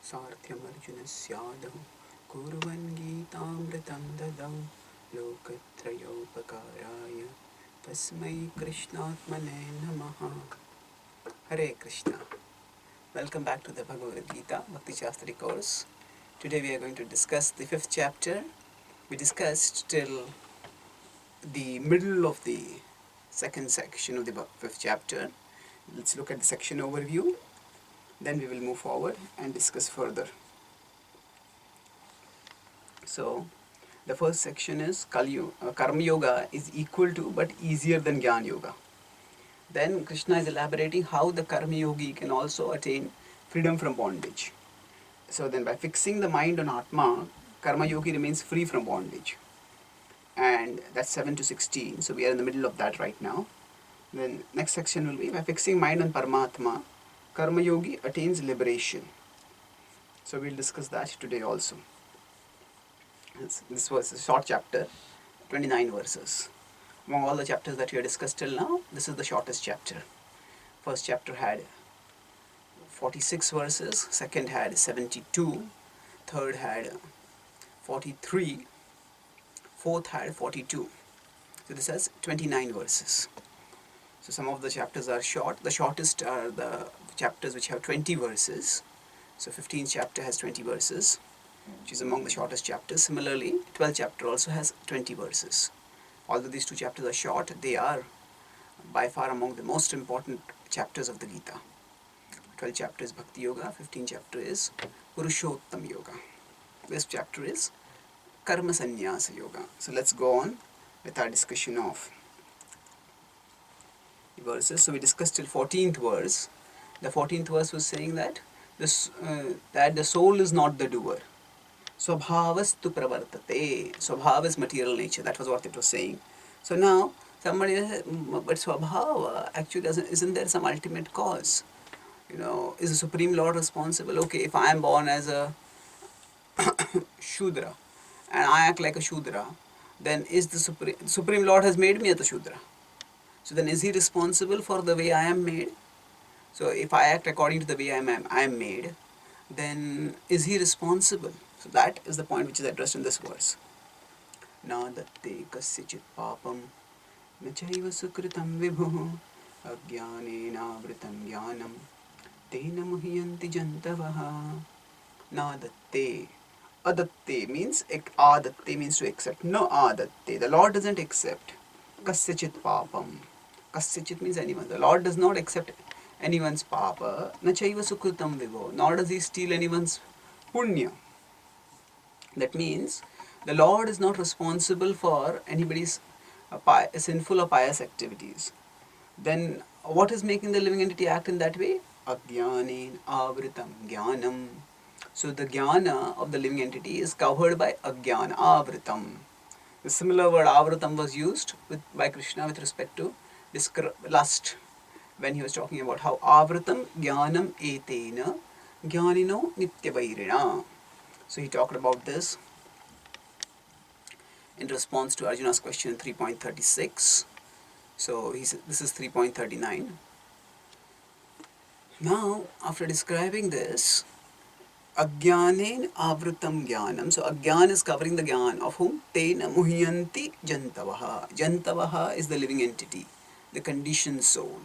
सार्थ्यमर्जुनस्यादौ कुर्वन् गीतामृतं ददौ लोकत्रयोपकाराय तस्मै कृष्णात्मने नमः. Hare Krishna. Welcome back to the Bhagavad Gita, Bhakti Shastri course. Today we are going to discuss the 5th chapter. We discussed till the middle of the second section of the 5th chapter. Let's look at the section overview. Then we will move forward and discuss further. So, the first section is Karma Yoga is equal to but easier than Gyan Yoga. Then Krishna is elaborating how the Karma Yogi can also attain freedom from bondage. So then by fixing the mind on Atma, Karma Yogi remains free from bondage. And that's 7 to 16. So we are in the middle of that right now. Then next section will be by fixing mind on Paramatma, Karma Yogi attains liberation. So we'll discuss that today also. This was a short chapter, 29 verses. Among all the chapters that we have discussed till now, this is the shortest chapter. First chapter had 46 verses, second had 72, third had 43, fourth had 42. So this has 29 verses. So some of the chapters are short. The shortest are the chapters which have 20 verses. So 15th chapter has 20 verses, which is among the shortest chapters. Similarly, 12th chapter also has 20 verses. Although these two chapters are short, they are by far among the most important chapters of the Gita. 12th chapter is Bhakti Yoga, 15th chapter is Purushottam Yoga. This chapter is Karma Sannyasa Yoga. So let's go on with our discussion of the verses. So we discussed till 14th verse. The 14th verse was saying that that the soul is not the doer. Swabhavastu pravartate. Swabhava is material nature. That was what it was saying. So now somebody says, but Swabhava actually isn't there some ultimate cause? Is the Supreme Lord responsible? Okay, if I am born as a Shudra and I act like a Shudra, then is the Supreme Lord has made me as a Shudra. So then is he responsible for the way I am made? So if I act according to the way I am made, then is he responsible? So that is the point which is addressed in this verse. Na datte kasyachit papam na chaiva sukritam vibhu ajnanena vritam jnanam tena muhyanti jantavaha. Na datte. Adatte means adatte means to accept. No adatte. The Lord doesn't accept. Kasyachit papam. Kasyachit means anyone. The Lord does not accept anyone's papa. Na chaiva sukritam vibhu. Nor does he steal anyone's punya. That means the Lord is not responsible for anybody's sinful or pious activities. Then what is making the living entity act in that way? Ajnanen avritam jnanam. So the jnana of the living entity is covered by ajnana, avritam. The similar word avritam was used by Krishna with respect to lust, when he was talking about how avritam jnanam etena jnanino nityavairina. So he talked about this in response to Arjuna's question 3.36. So this is 3.39. Now, after describing this, Ajnanen avritam jnanam. So Ajnan is covering the Gyan of whom? Tena muhyanti jantavaha. Jantavaha is the living entity, the conditioned soul.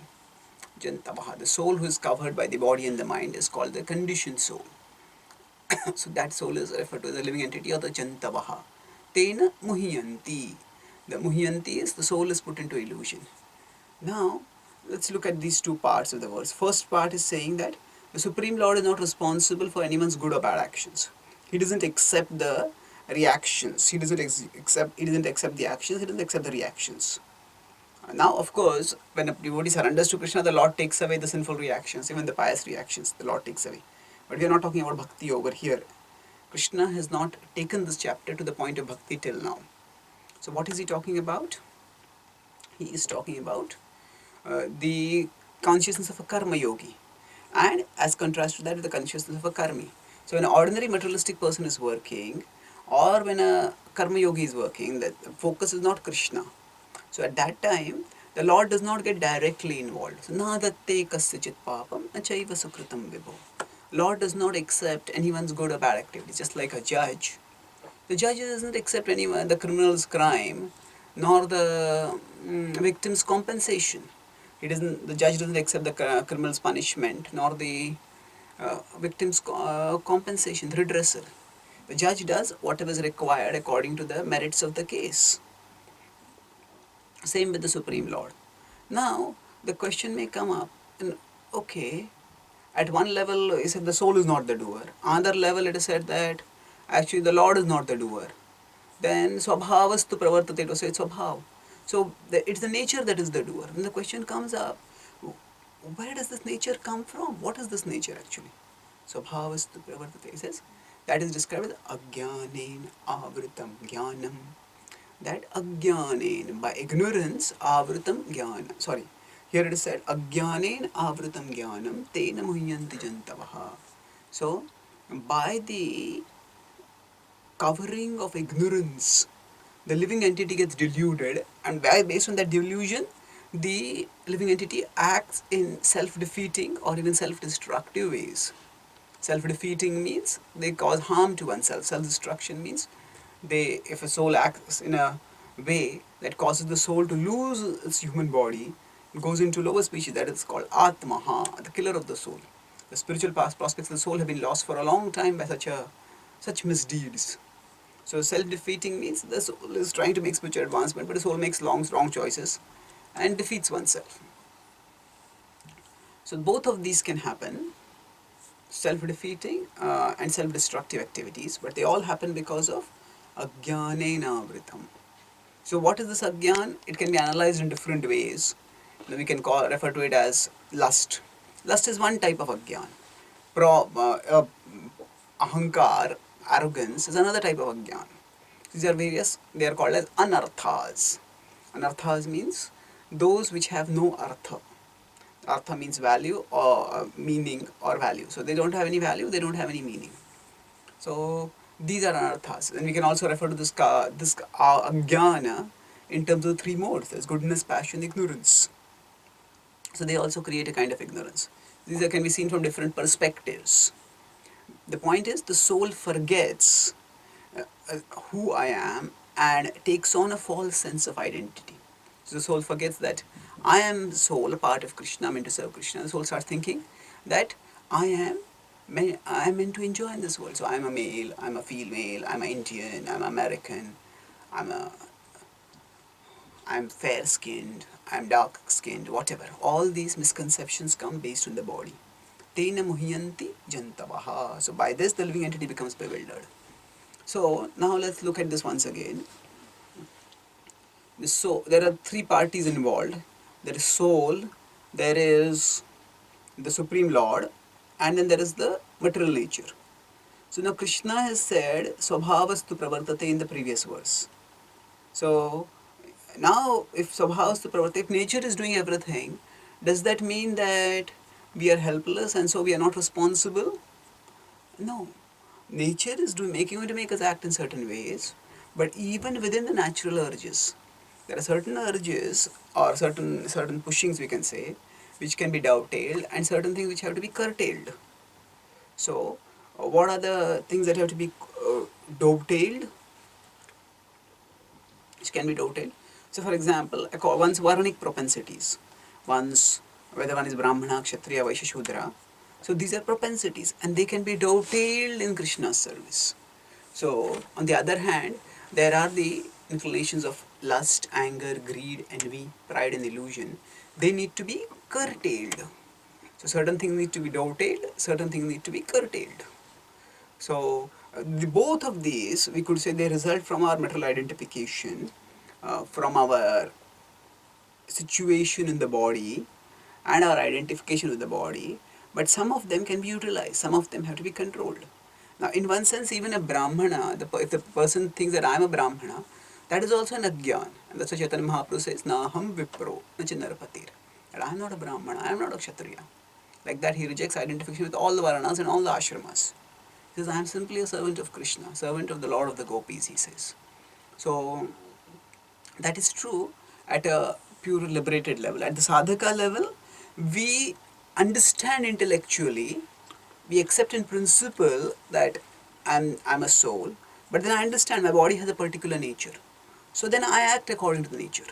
Jantavaha, the soul who is covered by the body and the mind, is called the conditioned soul. So that soul is referred to as the living entity or the Jantavaha. Tena muhyanti. The muhyanti is the soul is put into illusion. Now, let's look at these two parts of the verse. First part is saying that the Supreme Lord is not responsible for anyone's good or bad actions. He doesn't accept the reactions. He doesn't accept the actions. He doesn't accept the reactions. Now, of course, when a devotee surrenders to Krishna, the Lord takes away the sinful reactions, even the pious reactions. The Lord takes away. But we are not talking about bhakti over here. Krishna has not taken this chapter to the point of bhakti till now. So what is he talking about? He is talking about the consciousness of a karma yogi, and as contrast to that with the consciousness of a karmi. So when an ordinary materialistic person is working, or when a karma yogi is working, the focus is not Krishna. So at that time, the Lord does not get directly involved. So na datte kasyachit papam na chaiva sukritam vibho. Lord does not accept anyone's good or bad activity, just like a judge. The judge doesn't accept anyone, the criminal's crime, nor the victim's compensation. The judge doesn't accept the criminal's punishment, nor the victim's compensation, the redressal. The judge does whatever is required according to the merits of the case. Same with the Supreme Lord. Now, the question may come up, and okay, at one level, he said the soul is not the doer. Another level, it is said that actually the Lord is not the doer. Then swabhavastu pravartate, it was said swabhav. So it's the nature that is the doer. And the question comes up, where does this nature come from? What is this nature actually? Swabhavastu pravartate, he says, that is described as agyanen avritam jnanam. That agyanen, by ignorance, avritam jnana. Sorry, here it is said, agyanen avritam jnanam tena muhyanti jantavaha. So, by the covering of ignorance, the living entity gets deluded, and based on that delusion, the living entity acts in self-defeating or even self-destructive ways. Self-defeating means they cause harm to oneself. Self-destruction means if a soul acts in a way that causes the soul to lose its human body, it goes into lower species, that is called Atma, the killer of the soul. The spiritual prospects of the soul have been lost for a long time by such misdeeds. So self-defeating means the soul is trying to make spiritual advancement, but the soul makes wrong choices and defeats oneself. So both of these can happen, self-defeating and self-destructive activities, but they all happen because of ajnanena vritam. So what is this agyan? It can be analyzed in different ways. We can refer to it as lust. Lust is one type of agyan. Ahankar, arrogance, is another type of agyan. These are various, they are called as anarthas. Anarthas means those which have no artha. Artha means value or meaning or value. So they don't have any value, they don't have any meaning. So these are anarthas. And we can also refer to this ajnana in terms of three modes. There's goodness, passion, ignorance. So they also create a kind of ignorance. These can be seen from different perspectives. The point is, the soul forgets who I am and takes on a false sense of identity. So the soul forgets that I am soul, a part of Krishna, I'm meant to serve Krishna. The soul starts thinking that I am meant to enjoy in this world. So I'm a male, I'm a female, I'm an Indian, I'm American, I'm fair-skinned, I'm dark-skinned, whatever. All these misconceptions come based on the body. Tena muhyanti jantavaha. So by this the living entity becomes bewildered. So now let's look at this once again. So there are three parties involved. There is soul, there is the Supreme Lord, and then there is the material nature. So now Krishna has said Swabhavastu pravartate in the previous verse. So now if Swabhavastu pravartate, if nature is doing everything, does that mean that we are helpless and so we are not responsible? No. Nature is going to make us act in certain ways, but even within the natural urges, there are certain urges or certain pushings, we can say, which can be dovetailed, and certain things which have to be curtailed. So what are the things that have to be dovetailed, which can be dovetailed? So for example, one's varanic propensities, whether one is Brahmana, Kshatriya, Vaishya, Shudra. So these are propensities and they can be dovetailed in Krishna's service. So on the other hand, there are the inclinations of lust, anger, greed, envy, pride and illusion. They need to be curtailed. So certain things need to be dovetailed, certain things need to be curtailed. So both of these, we could say, they result from our material identification, from our situation in the body and our identification with the body, but some of them can be utilized, some of them have to be controlled. Now in one sense, even a Brahmana, if the person thinks that I am a Brahmana, that is also an agyan. And that's why Chaitanya Mahaprabhu says, Naham vipro nachinarapatir. That I am not a Brahmana, I am not a Kshatriya. Like that he rejects identification with all the Varanas and all the ashramas. He says, I am simply a servant of Krishna, servant of the Lord of the Gopis, he says. So that is true at a pure liberated level. At the sadhaka level, we understand intellectually we accept in principle that I'm a soul, but then I understand my body has a particular nature. So then I act according to the nature.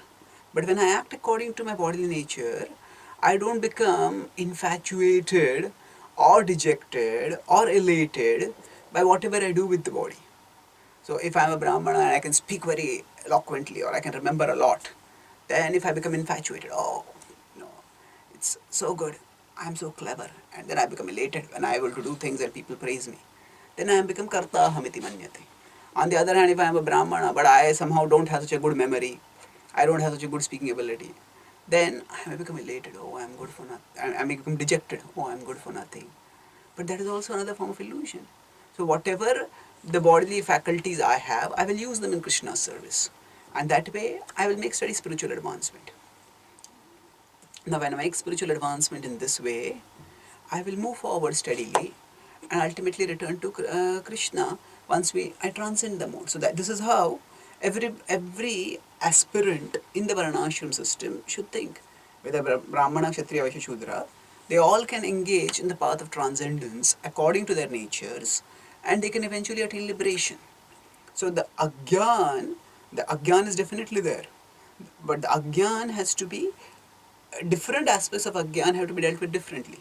But when I act according to my bodily nature, I don't become infatuated or dejected or elated by whatever I do with the body. So if I'm a Brahmana and I can speak very eloquently or I can remember a lot, then if I become infatuated, oh, no, it's so good, I'm so clever, and then I become elated when I'm able to do things and people praise me, then I become karta hamiti manyate. On the other hand, if I am a Brahmana but I somehow don't have such a good memory, I don't have such a good speaking ability, then I may become elated, oh, I'm good for nothing. I may become dejected, oh, I'm good for nothing. But that is also another form of illusion. So whatever the bodily faculties I have, I will use them in Krishna's service. And that way, I will make steady spiritual advancement. Now, when I make spiritual advancement in this way, I will move forward steadily and ultimately return to Krishna once I transcend the mode. So that this is how every aspirant in the Varnashram system should think. Whether Brahmana, Kshatriya, Vaishya, Shudra, they all can engage in the path of transcendence according to their natures, and they can eventually attain liberation. So the Agyan is definitely there, but the Agyan has to be, different aspects of Agyan have to be dealt with differently.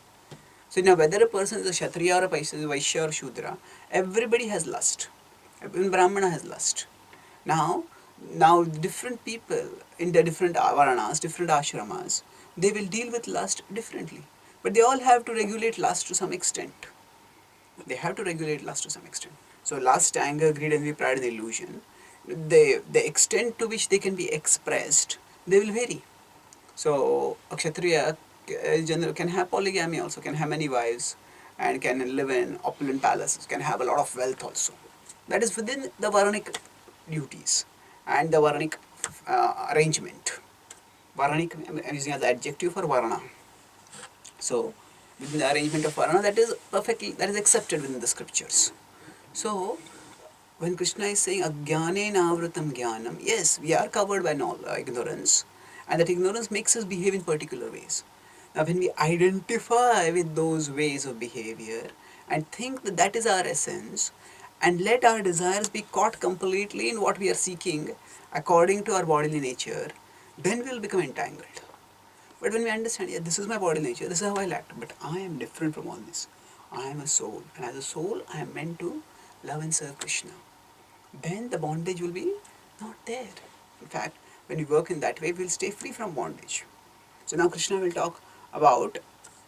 So now whether a person is a Kshatriya or a Vaishya or Shudra, everybody has lust. Even Brahmana has lust. Now different people in the different Varanas, different ashramas, they will deal with lust differently. But they all have to regulate lust to some extent. They have to regulate lust to some extent. So lust, anger, greed, envy, pride, and illusion, the extent to which they can be expressed, they will vary. So a Kshatriya general can have polygamy also, can have many wives, and can live in opulent palaces, can have a lot of wealth also. That is within the Varanic duties and the Varanic arrangement. Varanic, I'm using as adjective for Varana. So within the arrangement of Varana, that is perfectly, that is accepted within the scriptures. So when Krishna is saying Agyane Navratam Gyanam, yes, we are covered by ignorance, and that ignorance makes us behave in particular ways. Now, when we identify with those ways of behavior and think that that is our essence, and let our desires be caught completely in what we are seeking according to our bodily nature, then we will become entangled. But when we understand, yeah, this is my body nature, this is how I act, but I am different from all this. I am a soul, and as a soul, I am meant to love and serve Krishna. Then the bondage will be not there. In fact, when we work in that way, we will stay free from bondage. So now Krishna will talk about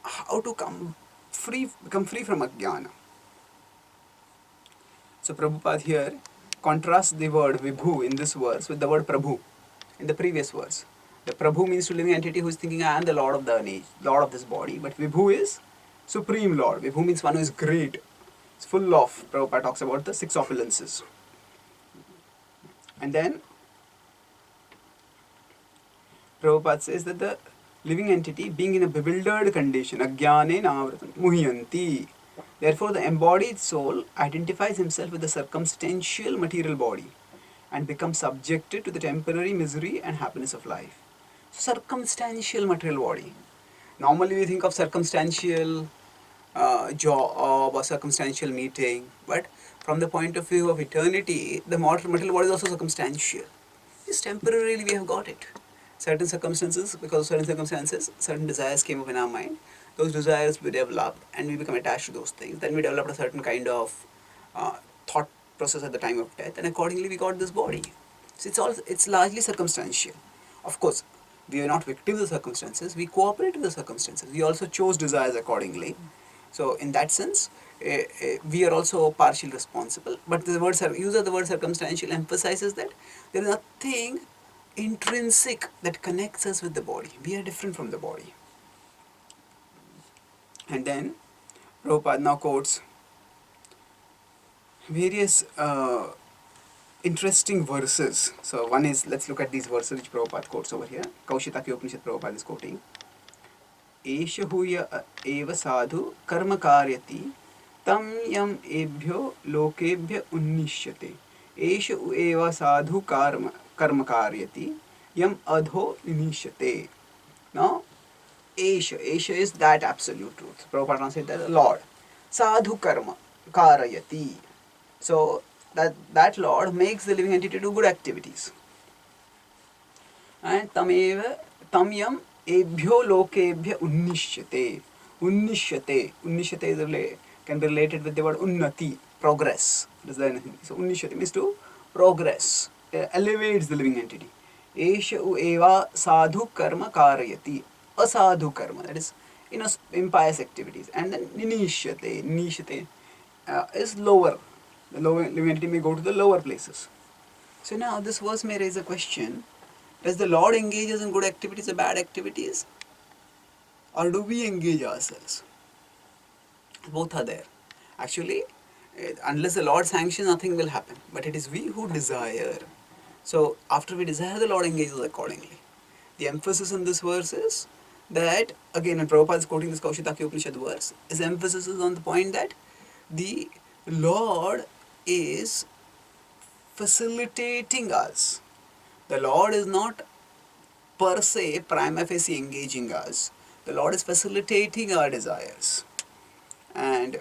how to become free from Ajnana. So Prabhupada here contrasts the word Vibhu in this verse with the word Prabhu in the previous verse. The Prabhu means to living entity who is thinking, I am the Lord of the age, Lord of this body. But Vibhu is Supreme Lord. Vibhu means one who is great. It's full of, Prabhupada talks about the 6 opulences. And then Prabhupada says that the living entity being in a bewildered condition, Agyane Navratam, Muhyanti. Therefore, the embodied soul identifies himself with the circumstantial material body and becomes subjected to the temporary misery and happiness of life. Circumstantial material body. Normally, we think of circumstantial job or circumstantial meeting, but from the point of view of eternity, the material body is also circumstantial. Just temporarily, we have got it. Certain circumstances, because of certain circumstances, certain desires came up in our mind. Those desires we developed and we become attached to those things. Then we developed a certain kind of thought process at the time of death, and accordingly we got this body. So it's largely circumstantial. Of course, we are not victims of circumstances. We cooperate with the circumstances. We also chose desires accordingly. So in that sense, we are also partially responsible. But the use of the word circumstantial emphasizes that there is nothing intrinsic that connects us with the body. We are different from the body. And then Prabhupada now quotes various interesting verses. So one is, let's look at these verses which Prabhupada quotes over here. Kaushitaki Upanishad Prabhupada is quoting. Esha huya eva sadhu karma karyati tam yam ebhyo lokebhya unnishyate. Esha eva sadhu karma karyati yam adho unishyate. Now, Esha is that absolute truth. Prabhupada translates that Lord. sadhu karma karayati. So that Lord makes the living entity do good activities. And tamyam ebhyo lokebhya unnishyate. Unnishyate is can be related with the word unnati, progress. Does that anything? So unnishyate means to progress, elevates the living entity. Esha eva sadhu karma karayati. Asadhu karma, that is impious activities. And then nishyate is lower. The lower living entity may go to the lower places. So now this verse may raise a question: does the Lord engage us in good activities or bad activities? Or do we engage ourselves? Both are there. Actually, unless the Lord sanctions, nothing will happen. But it is we who desire. So after we desire, the Lord engages accordingly. The emphasis in this verse is that, again, when Prabhupada is quoting this Kaushitaki Upanishad verse, his emphasis is on the point that the Lord is facilitating us. The Lord is not per se prima facie engaging us. The Lord is facilitating our desires. And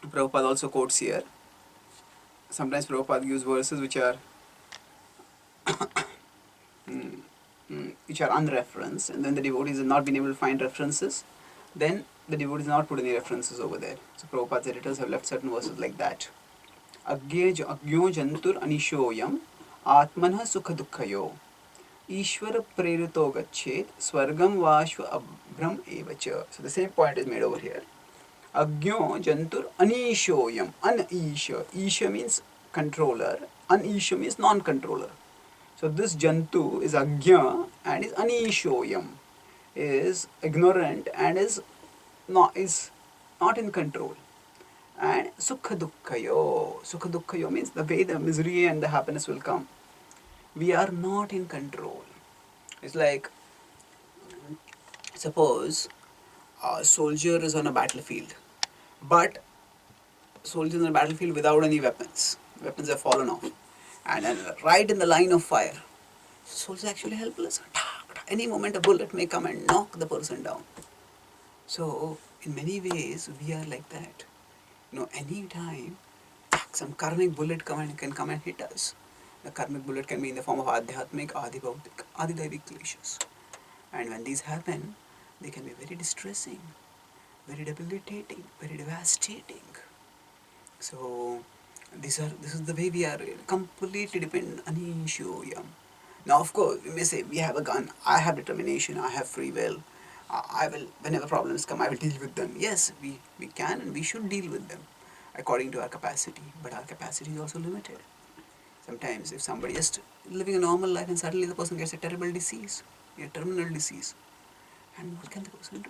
Prabhupada also quotes here. Sometimes Prabhupada uses verses which are unreferenced, and then the devotees have not been able to find references. Then the devotees have not put any references over there. So Prabhupada's editors have left certain verses like that. Agyo jantur anishoyam atmanah sukha dukkhayo Ishvara prerito gachet swargam vashva abhram evacha. So the same point is made over here. Agyo jantur anishoyam. Anisha. Isha means controller. Anisha means non-controller. So this jantu is agya and is anishoyam. Is ignorant and is not in control. And sukha dukkhayo. Sukha dukkhayo means the way the misery and the happiness will come. We are not in control. It's like, suppose a soldier is on a battlefield, but soldier is on a battlefield without any weapons. Weapons have fallen off, and then right in the line of fire, soldier is actually helpless. Any moment a bullet may come and knock the person down. So in many ways we are like that. Any time some karmic bullet can come and hit us. The karmic bullet can be in the form of adhyatmic, adibhautik, adidaivik kleshas. And when these happen, they can be very distressing, very debilitating, very devastating. So this is the way we are completely dependent on Anishoyam. Now of course we may say we have a gun, I have determination, I have free will. I will, whenever problems come, I will deal with them. Yes, we can and we should deal with them according to our capacity. But our capacity is also limited. Sometimes if somebody is just living a normal life and suddenly the person gets a terrible disease, a terminal disease, and what can the person do?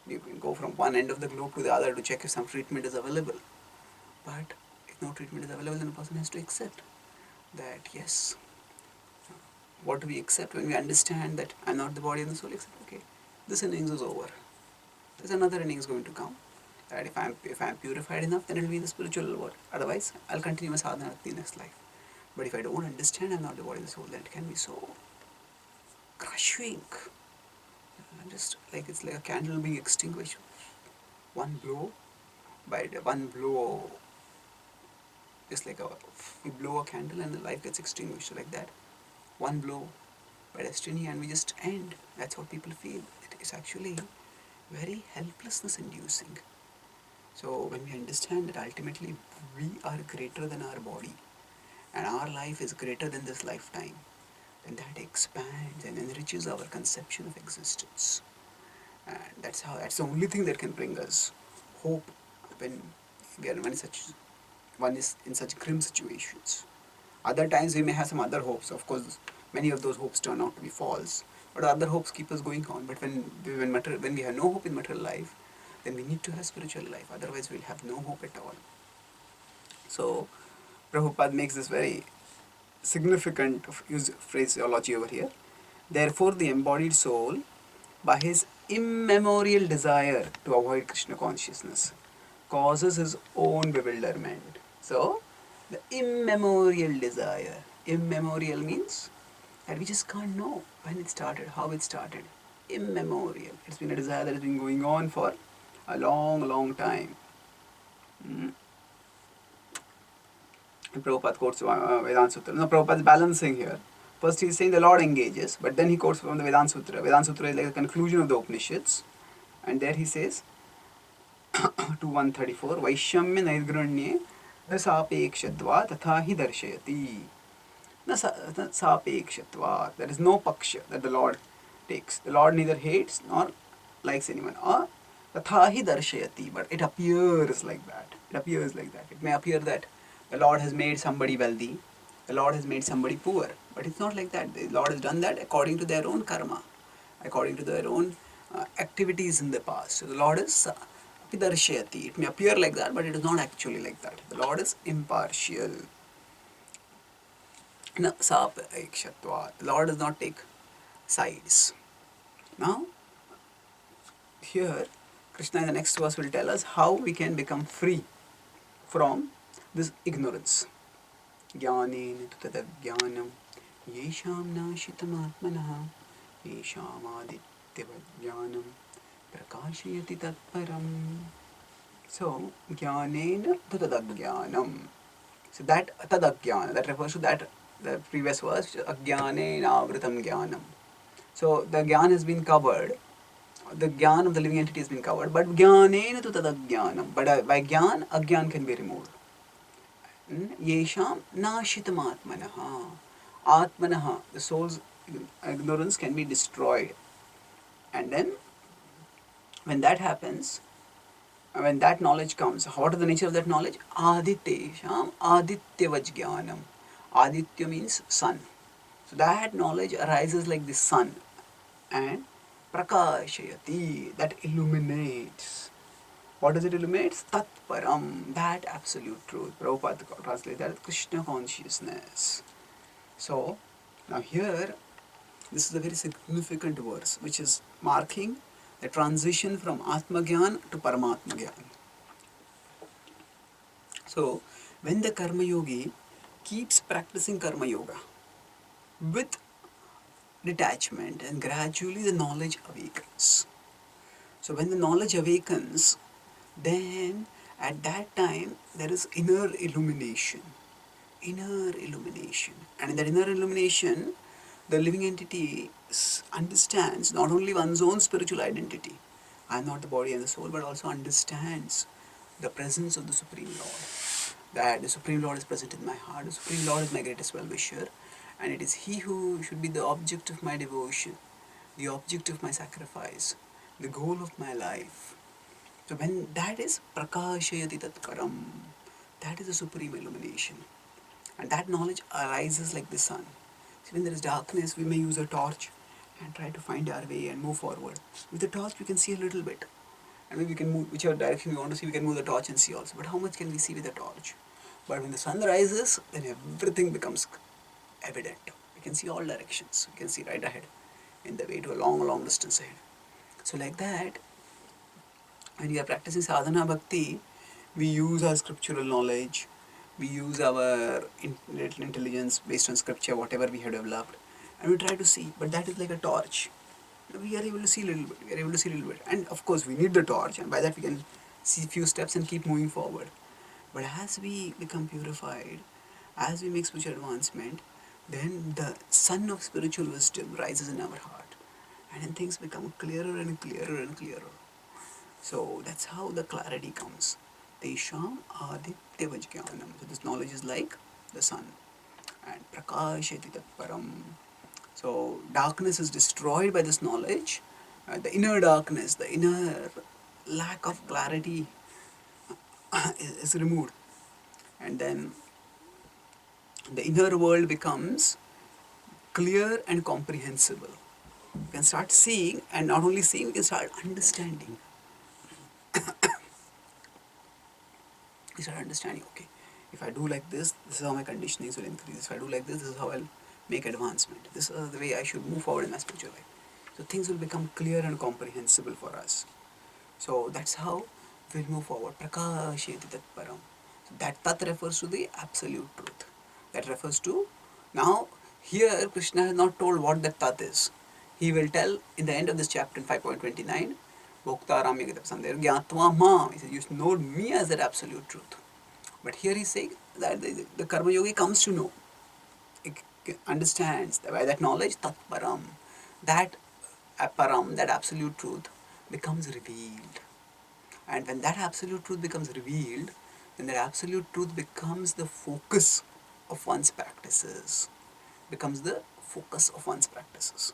You can go from one end of the globe to the other to check if some treatment is available. But if no treatment is available, then the person has to accept that, yes, what do we accept when we understand that I'm not the body and the soul? Accept, okay, this innings is over. There's another innings going to come. That if I'm purified enough, then it will be the spiritual world. Otherwise, I'll continue my sadhana at the next life. But if I don't understand I'm not the body and the soul, then it can be so crushing. Just like it's like a candle being extinguished. One blow, just like we blow a candle and the light gets extinguished like that. One blow by destiny and we just end. That's what people feel. It is actually very helplessness inducing. So when we understand that ultimately we are greater than our body and our life is greater than this lifetime, then that expands and enriches our conception of existence. And that's the only thing that can bring us hope when one is in such grim situations. Other times we may have some other hopes. Of course, many of those hopes turn out to be false, but other hopes keep us going on. But when we have no hope in material life, then we need to have spiritual life. Otherwise, we'll have no hope at all. So, Prabhupada makes this very significant phraseology over here. Therefore, the embodied soul, by his immemorial desire to avoid Krishna consciousness, causes his own bewilderment. So, the immemorial desire. Immemorial means that we just can't know when it started, how it started. Immemorial. It's been a desire that has been going on for a long, long time. Prabhupada quotes Vedanta Sutra. No, Prabhupada is balancing here. First he is saying the Lord engages, but then he quotes from the Vedanta Sutra. Vedanta Sutra is like a conclusion of the Upanishads. And there he says, to 134, Vaishamya Nairgranye Sapekshadva Tatha hi Darshayati. Sapekshadva. There is no paksha that the Lord takes. The Lord neither hates nor likes anyone. Or Tatha hi Darshayati. But it appears like that. It appears like that. It may appear that the Lord has made somebody wealthy, the Lord has made somebody poor. But it's not like that. The Lord has done that according to their own karma, according to their own activities in the past. So the Lord is Pidarshayati. It may appear like that, but it is not actually like that. The Lord is impartial. Na sapakshatva. The Lord does not take sides. Now, here, Krishna in the next verse will tell us how we can become free from this ignorance. Gyanena tu tadagyanam yesham nashitam atmanah yesham adityavajnanam prakashayati tatparam. So, Gyanena tu tadagyanam. So that tadagyana, that refers to that the previous verse, agyanena avritam gyanam. So the gyan has been covered, the gyan of the living entity has been covered, but gyanena tu tadagyanam. But by gyan, agyan can be removed. Yesham nashitam atmanaha. Atmanaha, the soul's ignorance can be destroyed. And then, when that happens, when that knowledge comes, what is the nature of that knowledge? Adityesham adityavajnanam. Aditya means sun. So that knowledge arises like the sun and prakashayati, that illuminates. What does it illuminate? Tat param, that absolute truth. Prabhupada translates that as Krishna consciousness. So, now here, this is a very significant verse which is marking the transition from Atma Gyan to Paramatma Gyan. So, when the Karma Yogi keeps practicing Karma Yoga with detachment, and gradually the knowledge awakens. So, when the knowledge awakens, then at that time there is inner illumination. Inner illumination. And in that inner illumination, the living entity understands not only one's own spiritual identity, I am not the body and the soul, but also understands the presence of the Supreme Lord. That the Supreme Lord is present in my heart, the Supreme Lord is my greatest well-wisher, and it is He who should be the object of my devotion, the object of my sacrifice, the goal of my life. So when that is prakashayati tatparam, that is the supreme illumination. And that knowledge arises like the sun. So when there is darkness, we may use a torch and try to find our way and move forward. With the torch, we can see a little bit. And maybe we can move whichever direction we want to see, we can move the torch and see also. But how much can we see with the torch? But when the sun rises, then everything becomes evident. We can see all directions. We can see right ahead in the way to a long, long distance ahead. So like that, when we are practicing sadhana bhakti, we use our scriptural knowledge, we use our little intelligence based on scripture, whatever we have developed, and we try to see. But that is like a torch. We are able to see a little bit. We are able to see a little bit. And of course, we need the torch, and by that we can see a few steps and keep moving forward. But as we become purified, as we make spiritual advancement, then the sun of spiritual wisdom rises in our heart. And then things become clearer and clearer and clearer. So that's how the clarity comes. Tesham adityavajnanam. So this knowledge is like the sun. And prakashati tatparam. So darkness is destroyed by this knowledge. The inner darkness, the inner lack of clarity is removed. And then the inner world becomes clear and comprehensible. We can start seeing, and not only seeing, we can start understanding. We start understanding, okay, if I do like this is how my conditionings will increase. If I do like this is how I'll make advancement. This is the way I should move forward in my spiritual life. So things will become clear and comprehensible for us. So that's how we'll move forward. Prakasheti tat param. So that tat refers to the absolute truth. That refers to, now here Krishna has not told what that tat is. He will tell in the end of this chapter in 5.29 Bhoktaram Yagitapasandir Gyatva Mam. He says, you know me as that absolute truth. But here he's saying that the Karma Yogi comes to know, it understands that by that knowledge, Tat Param, that Param, that absolute truth, becomes revealed. And when that absolute truth becomes revealed, then that absolute truth becomes the focus of one's practices. Becomes the focus of one's practices.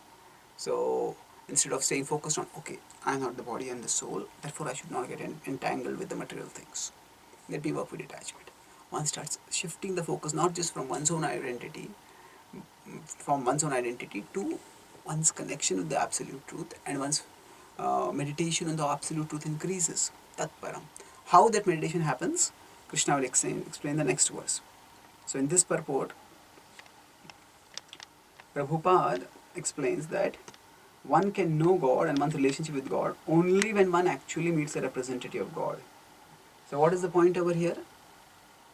So instead of staying focused on, okay, I'm not the body, I'm the soul, therefore I should not get entangled with the material things. Let me work with detachment. One starts shifting the focus not just from one's own identity, to one's connection with the absolute truth, and one's meditation on the absolute truth increases. Tat Param. How that meditation happens, Krishna will explain the next verse. So in this purport, Prabhupada explains that one can know God and one's relationship with God only when one actually meets a representative of God. So what is the point over here?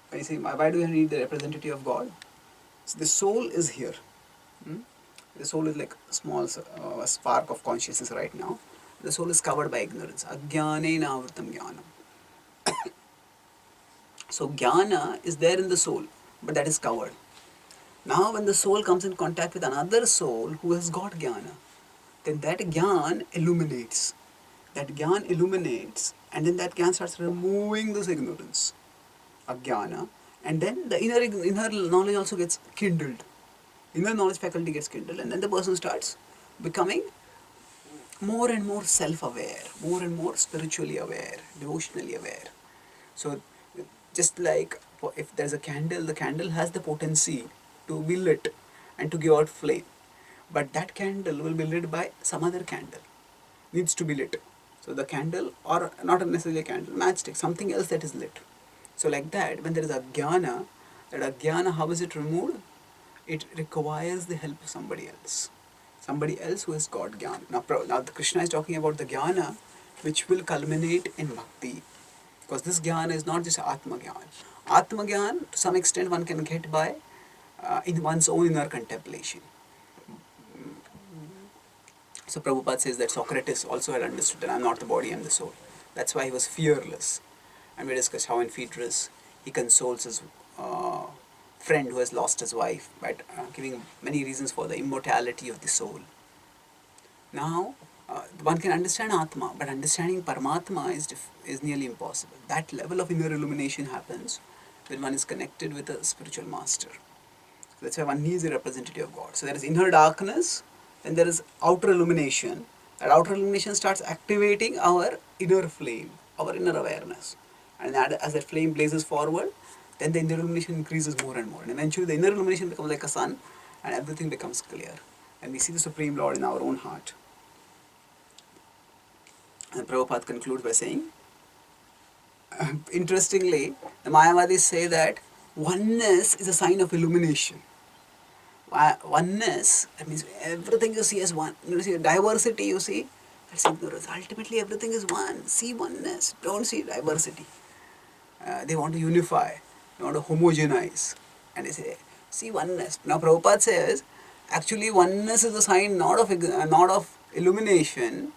When you say, why do you need the representative of God? So the soul is here. The soul is like a small spark of consciousness right now. The soul is covered by ignorance. Ajnanena avritam jnanam. So jnana is there in the soul, but that is covered. Now when the soul comes in contact with another soul who has got jnana, then that jnana illuminates. That jnana illuminates, and then that jnana starts removing this ignorance, ajnana, and then the inner knowledge also gets kindled. Inner knowledge faculty gets kindled, and then the person starts becoming more and more self-aware, more and more spiritually aware, devotionally aware. So just like if there's a candle, the candle has the potency to be lit and to give out flame. But that candle will be lit by some other candle, needs to be lit. So the candle, or not necessarily a candle, matchstick, something else that is lit. So like that, when there is ajnana, that ajnana, how is it removed? It requires the help of somebody else. Somebody else who has got Gyan. Now Krishna is talking about the Jnana which will culminate in Bhakti. Because this Jnana is not just Atma Gyan. Atma Gyan, to some extent, one can get by in one's own inner contemplation. So Prabhupada says that Socrates also had understood that I am not the body, I am the soul. That's why he was fearless. And we discussed how in Phaedrus he consoles his friend who has lost his wife by giving many reasons for the immortality of the soul. Now, one can understand Atma, but understanding Paramatma is nearly impossible. That level of inner illumination happens when one is connected with a spiritual master. So that's why one needs a representative of God. So there is inner darkness, then there is outer illumination. That outer illumination starts activating our inner flame, our inner awareness. And as that flame blazes forward, then the inner illumination increases more and more. And eventually the inner illumination becomes like a sun, and everything becomes clear. And we see the Supreme Lord in our own heart. And Prabhupada concludes by saying, interestingly, the Mayavadis say that oneness is a sign of illumination. Oneness, that means everything you see as one. You see diversity, you see, that's ignorance. Ultimately, everything is one. See oneness, don't see diversity. They want to unify, they want to homogenize. And they say, see oneness. Now Prabhupada says, actually oneness is a sign not of illumination,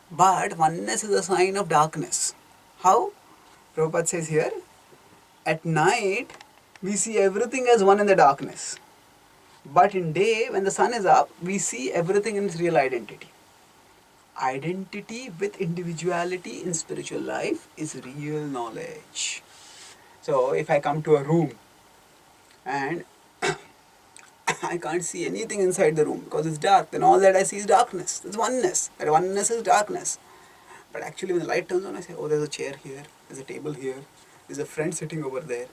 but oneness is a sign of darkness. How? Prabhupada says here, at night we see everything as one in the darkness. But in day, when the sun is up, we see everything in its real identity. Identity with individuality in spiritual life is real knowledge. So if I come to a room and I can't see anything inside the room because it's dark, then all that I see is darkness. That's oneness. That oneness is darkness. But actually when the light turns on, I say, oh, there's a chair here, there's a table here, there's a friend sitting over there,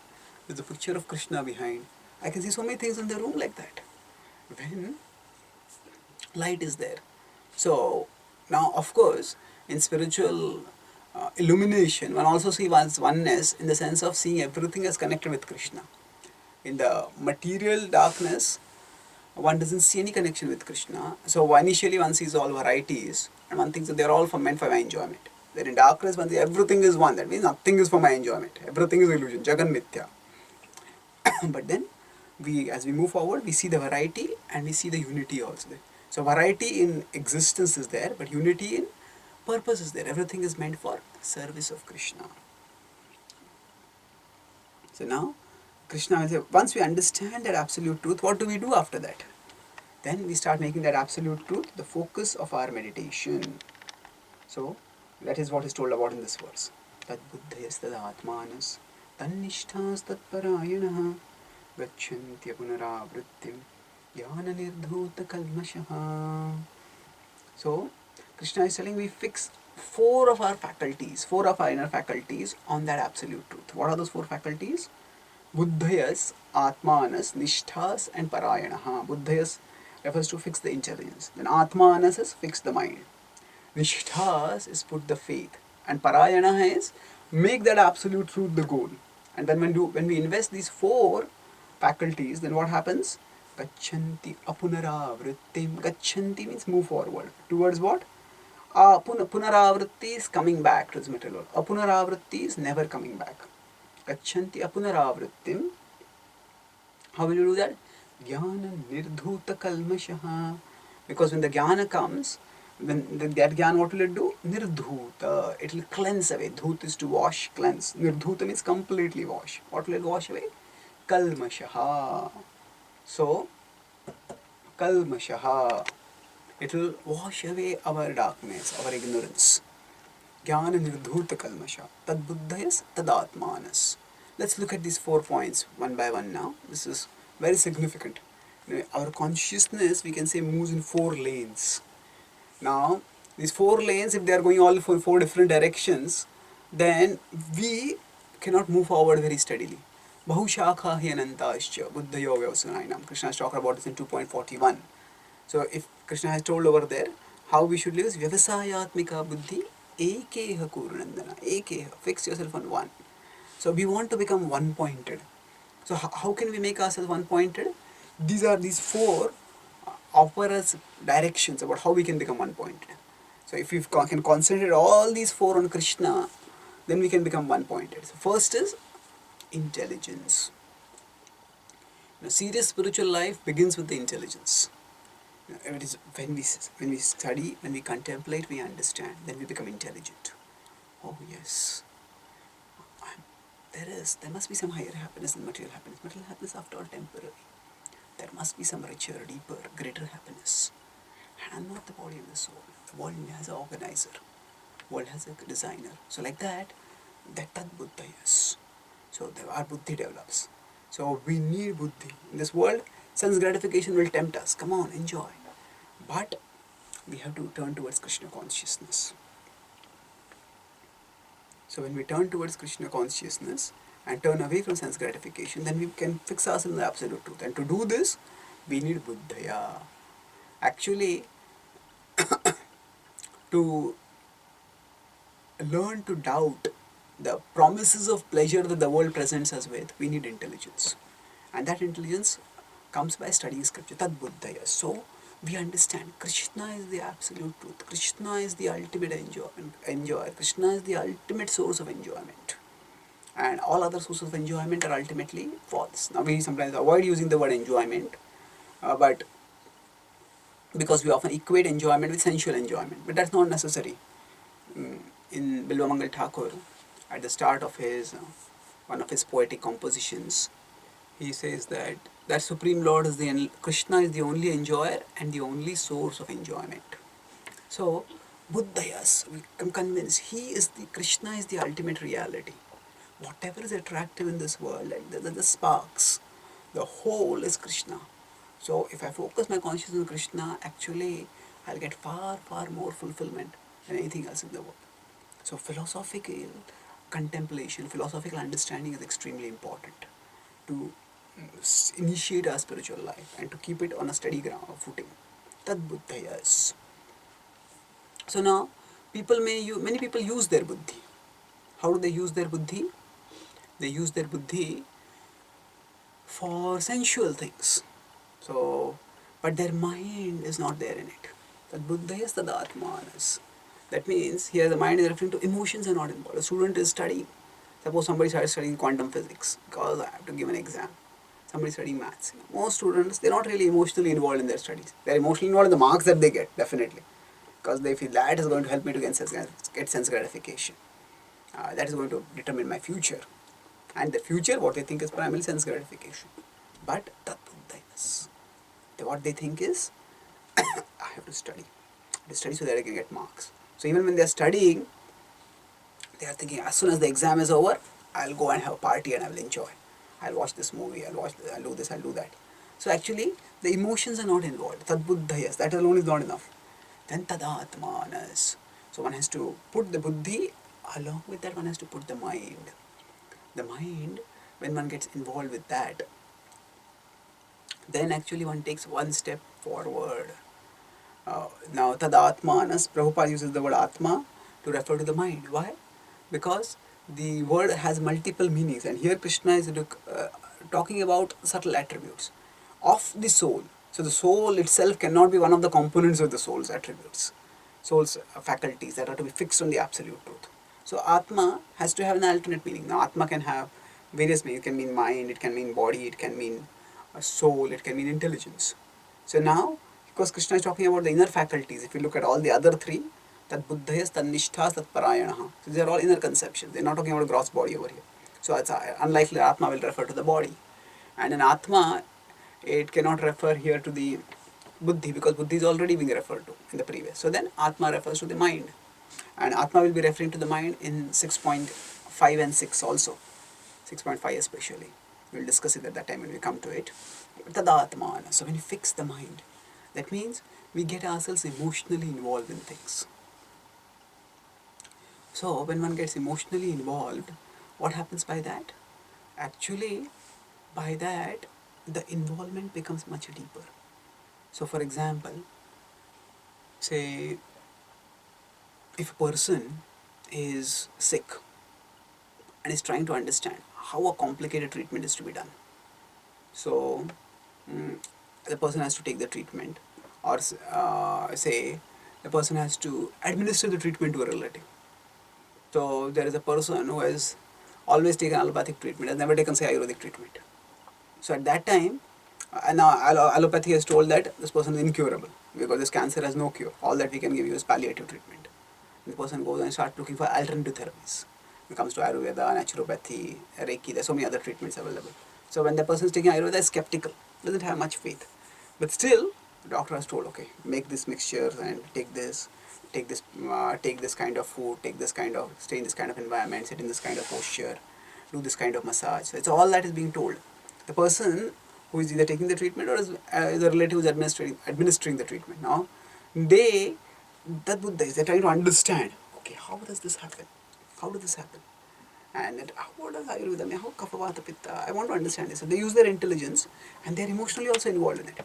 there's a picture of Krishna behind. I can see so many things in the room like that when light is there. So now of course in spiritual illumination, one also sees one's oneness in the sense of seeing everything as connected with Krishna. In the material darkness, one doesn't see any connection with Krishna. So initially one sees all varieties and one thinks that they're all meant for my enjoyment. Then in darkness one sees everything is one. That means nothing is for my enjoyment. Everything is illusion. Jagan Mithya. But then as we move forward, we see the variety and we see the unity also. So variety in existence is there, but unity in purpose is there. Everything is meant for service of Krishna. So now, Krishna will say, once we understand that absolute truth, what do we do after that? Then we start making that absolute truth the focus of our meditation. So, that is what is told about in this verse. Tad buddhayas tad atmanas tannishthas tad parayanaha gacchantya punaravrittim jnana nirdhuta kalmashaha. So, Krishna is telling we fix four of our inner faculties on that absolute truth. What are those four faculties? Buddhayas, Atmanas, Nishthas and Parayanaha. Buddhayas refers to fix the intelligence. Then Atmanas is fix the mind. Nishthas is put the faith. And Parayanaha is make that absolute truth the goal. And then when we invest these four faculties, then what happens? Gachanti apunaravrittim. Gachanti means move forward. Towards what? Punaravritti is coming back to this material world. Apunaravritti is never coming back. Gachanti apunaravrittim. How will you do that? Gyana nirdhuta kalmashaha. Because when the jnana comes, then that jnana, what will it do? Nirdhuta. It will cleanse away. Dhut is to wash, cleanse. Nirdhuta means completely wash. What will it wash away? Kalmashaha. So, kalmashaha. It will wash away our darkness, our ignorance. Jnana nirdhuta kalmasha. Tad buddhayas tad atmanas. Let's look at these 4 points one by one now. This is very significant. Our consciousness, we can say, moves in 4 lanes. Now, these 4 lanes, if they are going all 4 different directions, then we cannot move forward very steadily. Bahushakha hi anantascha buddhayo vyavasanainam. Krishna is talking about this in 2.41. So, if Krishna has told over there how we should live is vyavasayatmika buddhi ekeha kurunandana. Ekeha, fix yourself on one. So, we want to become one-pointed. So, how can we make ourselves one-pointed? These 4 offer us directions about how we can become one-pointed. So, if we can concentrate all these 4 on Krishna, then we can become one-pointed. So, first is intelligence. Serious spiritual life begins with the intelligence. It is when we study, when we contemplate, we understand, then we become intelligent. Oh yes, there must be some higher happiness than material happiness. Material happiness, after all, temporary. There must be some richer, deeper, greater happiness. And I'm not the body and the soul. The world has an organizer. The world has a designer. So like that tad buddhayas. So our buddhi develops. So we need buddhi. In this world, sense gratification will tempt us. Come on, enjoy. But we have to turn towards Krishna consciousness. So when we turn towards Krishna consciousness and turn away from sense gratification, then we can fix ourselves in the absolute truth. And to do this, we need buddhaya. Actually, to learn to doubt the promises of pleasure that the world presents us with, we need intelligence. And that intelligence comes by studying scripture, tad buddhaya. So, we understand Krishna is the absolute truth. Krishna is the ultimate enjoyer. Krishna is the ultimate source of enjoyment. And all other sources of enjoyment are ultimately false. Now, we sometimes avoid using the word enjoyment, but because we often equate enjoyment with sensual enjoyment. But that's not necessary. In Bilvamangal Thakur, at the start of his one of his poetic compositions, he says that Supreme Lord is Krishna is the only enjoyer and the only source of enjoyment. So, buddhayas, we become convinced Krishna is the ultimate reality. Whatever is attractive in this world, like the sparks, the whole is Krishna. So, if I focus my consciousness on Krishna, actually I'll get far, far more fulfillment than anything else in the world. So, philosophical contemplation, philosophical understanding is extremely important to initiate our spiritual life and to keep it on a steady ground of footing. Tad buddhayas. So now, many people use their buddhi. How do they use their buddhi? They use their buddhi for sensual things. So, but their mind is not there in it. Tad buddhayas tad atmanas. That means here the mind is referring to emotions are not involved. A student is studying. Suppose somebody started studying quantum physics because I have to give an exam. Somebody studying maths. Most students, they're not really emotionally involved in their studies. They're emotionally involved in the marks that they get, definitely. because they feel that is going to help me to get sense gratification. That is going to determine my future. And the future, what they think is primarily sense gratification. But Tatbuddhayas, what they think is, I have to study. I study so that I can get marks. So even when they are studying, they are thinking, as soon as the exam is over, I'll go and have a party and I will enjoy. I'll watch this movie, I'll do this, I'll do that. So actually, the emotions are not involved. Tadbuddhayas, that alone is not enough. Then tadatmanas. So one has to put the buddhi, along with that one has to put the mind. The mind, when one gets involved with that, then actually one takes one step forward. Now, tadatmanas, Prabhupada uses the word atma to refer to the mind. Why? Because the word has multiple meanings, and here Krishna is talking about subtle attributes of the soul. So the soul itself cannot be one of the components of the soul's attributes, soul's faculties that are to be fixed on the absolute truth. So Atma has to have an alternate meaning. Now Atma can have various meanings. It can mean mind, it can mean body, it can mean soul, it can mean intelligence. So now, because Krishna is talking about the inner faculties, if you look at all the other three, that buddhayas, that nishthas, that parayanaha. So these are all inner conceptions. They're not talking about a gross body over here. So it's unlikely Atma will refer to the body. And in Atma, it cannot refer here to the buddhi because buddhi is already being referred to in the previous. So then Atma refers to the mind. And Atma will be referring to the mind in 6.5 and 6 also. 6.5 especially. We'll discuss it at that time when we come to it. Tadatmana. So when you fix the mind, that means we get ourselves emotionally involved in things. So when one gets emotionally involved, what happens by that? Actually, by that, the involvement becomes much deeper. So for example, say, if a person is sick and is trying to understand how a complicated treatment is to be done. So the person has to take the treatment, or say the person has to administer the treatment to a relative. So there is a person who has always taken allopathic treatment, has never taken, say, Ayurvedic treatment. So at that time, now allopathy has told that this person is incurable because this cancer has no cure. All that we can give you is palliative treatment. The person goes and starts looking for alternative therapies. When it comes to Ayurveda, naturopathy, Reiki, there are so many other treatments available. So when the person is taking Ayurveda, is skeptical, doesn't have much faith. But still, the doctor has told, okay, make this mixture and take this kind of food, stay in this kind of environment, sit in this kind of posture, do this kind of massage. So it's all that is being told. The person who is either taking the treatment or is the relative who is administering the treatment. Now, they're trying to understand, okay, how does this happen? How does this happen? And what does Ayurveda mean? How kapha, pitta? I want to understand this. So they use their intelligence and they're emotionally also involved in it.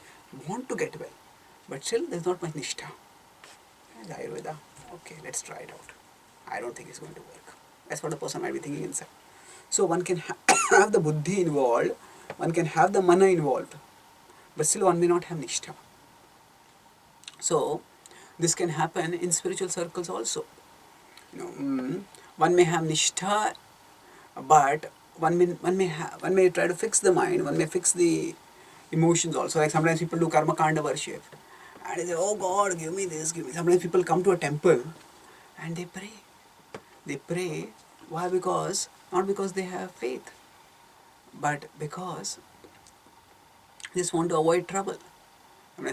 Want to get well, but still there's not much nishtha. And Ayurveda, okay, let's try it out. I don't think it's going to work. That's what the person might be thinking inside. So one can have the buddhi involved, one can have the mana involved, but still one may not have nishtha. So this can happen in spiritual circles also. One may have nishtha, but one may try to fix the mind, one may fix the emotions also. Like sometimes people do karma kanda worship and they say, oh God, give me this, give me. Sometimes people come to a temple and they pray. They pray. Why? Not because they have faith, but because they just want to avoid trouble.